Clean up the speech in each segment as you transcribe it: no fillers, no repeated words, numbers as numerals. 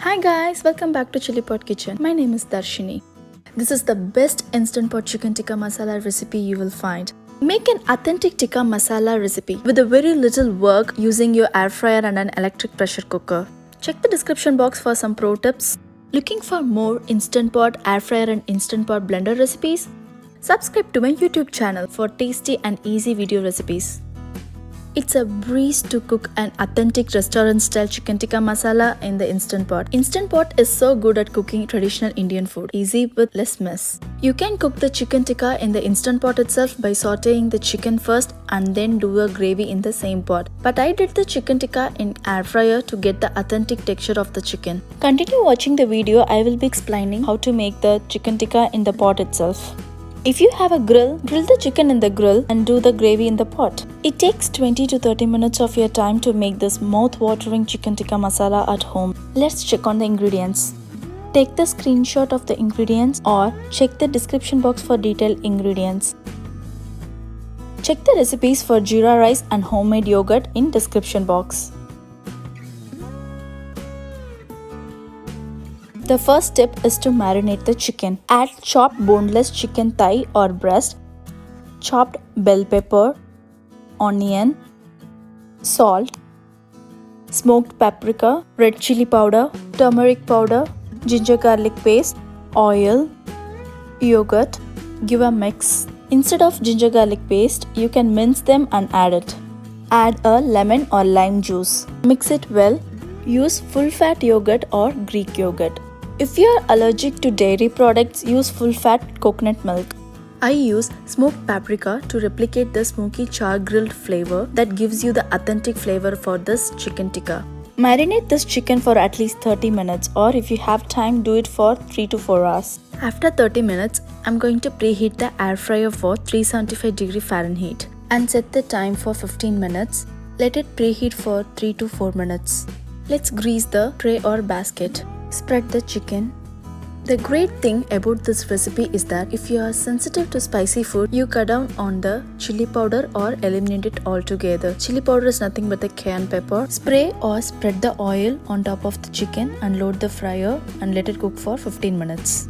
Hi guys, welcome back to Chillipot kitchen. My name is Darshini. This is the best instant pot chicken tikka masala recipe you will find. Make an authentic tikka masala recipe with a very little work using your air fryer and an electric pressure cooker. Check the description box for some pro tips. Looking for more instant pot, air fryer and instant pot blender recipes? Subscribe to my YouTube channel for tasty and easy video recipes. It's a breeze to cook an authentic restaurant-style chicken tikka masala in the Instant Pot. Instant Pot is so good at cooking traditional Indian food, easy with less mess. You can cook the chicken tikka in the Instant Pot itself by sauteing the chicken first and then do a gravy in the same pot. But I did the chicken tikka in air fryer to get the authentic texture of the chicken. Continue watching the video. I will be explaining how to make the chicken tikka in the pot itself. If you have a grill the chicken in the grill and do the gravy in the pot. It takes 20 to 30 minutes of your time to make this mouth-watering chicken tikka masala at home. Let's check on the ingredients. Take the screenshot of the ingredients or check the description box for detailed ingredients. Check the recipes for Jeera Rice and homemade yogurt in description box. The first step is to marinate the chicken. Add chopped boneless chicken thigh or breast, chopped bell pepper, onion, salt, smoked paprika, red chili powder, turmeric powder, ginger garlic paste, oil, yogurt. Give a mix. Instead of ginger garlic paste, you can mince them and add it. Add a lemon or lime juice. Mix it well. Use full-fat yogurt or Greek yogurt. If you are allergic to dairy products, use full-fat coconut milk. I use smoked paprika to replicate the smoky char grilled flavor that gives you the authentic flavor for this chicken tikka. Marinate this chicken for at least 30 minutes or if you have time, do it for 3 to 4 hours. After 30 minutes, I'm going to preheat the air fryer for 375 Fahrenheit and set the time for 15 minutes. Let it preheat for 3 to 4 minutes. Let's grease the tray or basket. Spread the chicken. The great thing about this recipe is that if you are sensitive to spicy food, you cut down on the chili powder or eliminate it altogether. Chili powder is nothing but the cayenne pepper. Spray or spread the oil on top of the chicken and load the fryer and let it cook for 15 minutes.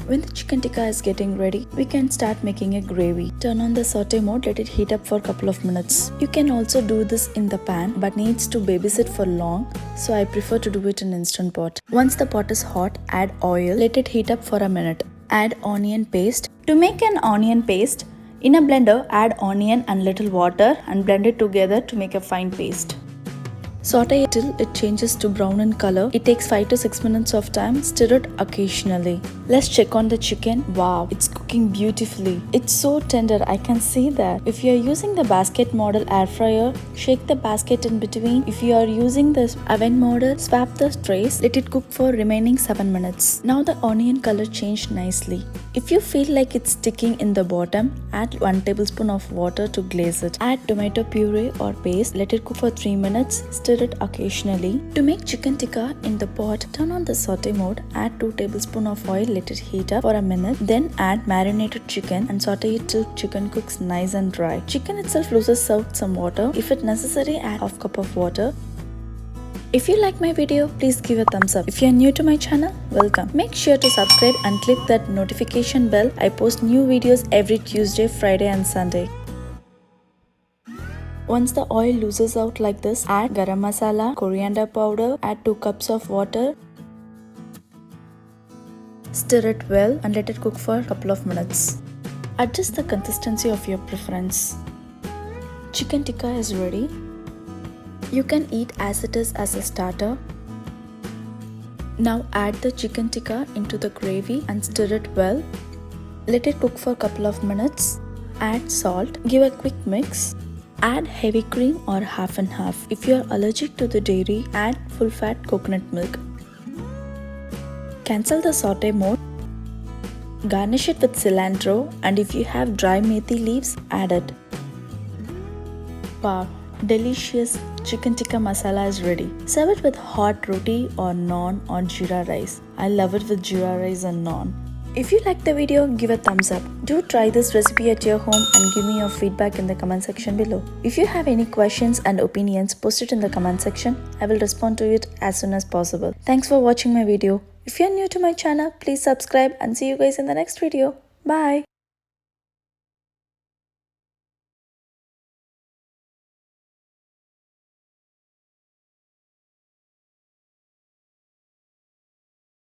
When the chicken tikka is getting ready, we can start making a gravy. Turn on the saute mode, let it heat up for a couple of minutes. You can also do this in the pan but needs to babysit for long, so I prefer to do it in Instant Pot. Once the pot is hot, add oil, let it heat up for a minute. Add onion paste. To make an onion paste, in a blender add onion and little water and blend it together to make a fine paste. Saute it till it changes to brown in color. It takes 5 to 6 minutes of time. Stir it occasionally. Let's check on the chicken. Wow, it's cooking beautifully. It's so tender, I can see that. If you are using the basket model air fryer, shake the basket in between. If you are using the oven model, swap the trays. Let it cook for remaining 7 minutes. Now the onion color changed nicely. If you feel like it's sticking in the bottom, add 1 tablespoon of water to glaze it. Add tomato puree or paste. Let it cook for 3 minutes. Stir it occasionally. To make chicken tikka in the pot, turn on the saute mode. Add 2 tablespoons of oil. Let it heat up for a minute. Then add marinated chicken and saute it till chicken cooks nice and dry. Chicken itself loses out some water. If it necessary, add half cup of water. If you like my video, please give a thumbs up. If you are new to my channel, welcome. Make sure to subscribe and click that notification bell. I post new videos every Tuesday, Friday and Sunday. Once the oil loses out like this, add garam masala, coriander powder, add 2 cups of water. Stir it well and let it cook for a couple of minutes. Adjust the consistency of your preference. Chicken tikka is ready. You can eat as it is as a starter. Now add the chicken tikka into the gravy and stir it well. Let it cook for a couple of minutes. Add salt. Give a quick mix. Add heavy cream or half and half. If you are allergic to the dairy, add full-fat coconut milk. Cancel the saute mode. Garnish it with cilantro and if you have dry methi leaves, add it. Wow, delicious chicken tikka masala is ready. Serve it with hot roti or naan or jeera rice. I love it with jeera rice and naan. If you liked the video, give a thumbs up. Do try this recipe at your home and give me your feedback in the comment section below. If you have any questions and opinions, post it in the comment section. I will respond to it as soon as possible. Thanks for watching my video. If you're new to my channel, please subscribe and see you guys in the next video. Bye.